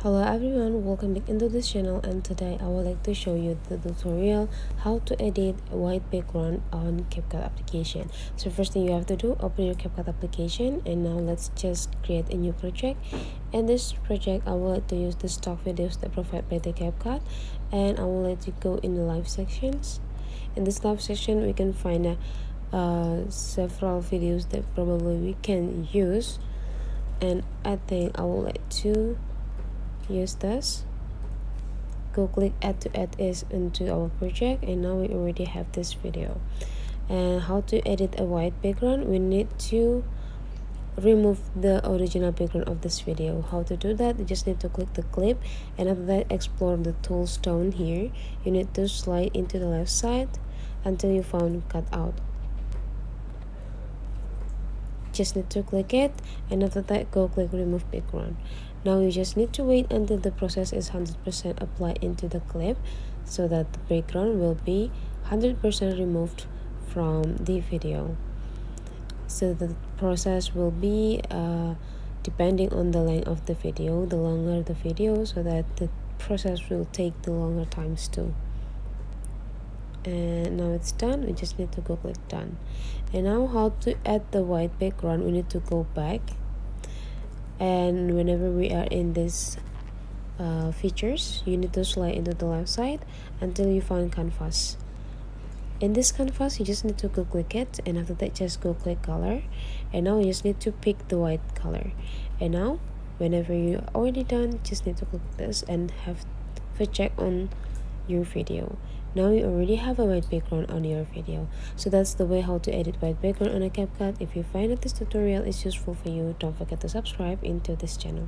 Hello everyone, welcome back into this channel, and today I would like to show you the tutorial how to edit a white background on CapCut application. So first thing you have to do, open your CapCut application, and now let's just create a new project. In this project I would like to use the stock videos that provided by the CapCut, and I will let you go in the live sections. In this live section we can find several videos that probably we can use, and I think I would like to use this. Go click add to add is into our project, and now we already have this video. And how to edit a white background, we need to remove the original background of this video. How to do that, you just need to click the clip, and after that explore the tools down here. You need to slide into the left side until you found cut out. Just need to click it, and after that go click remove background. Now you just need to wait until the process is 100% applied into the clip, so that the background will be 100% removed from the video. So the process will be depending on the length of the video. The longer the video, so that the process will take the longer times too. And now it's done, we just need to go click done. And now how to add the white background, we need to go back, and whenever we are in this features, you need to slide into the left side until you find canvas. In this canvas you just need to go click it, and after that just go click color, and now you just need to pick the white color. And now whenever you're already done, just need to click this and have a check on your video. Now you already have a white background on your video. So that's the way how to edit white background on a CapCut. If you find that this tutorial is useful for you, don't forget to subscribe into this channel.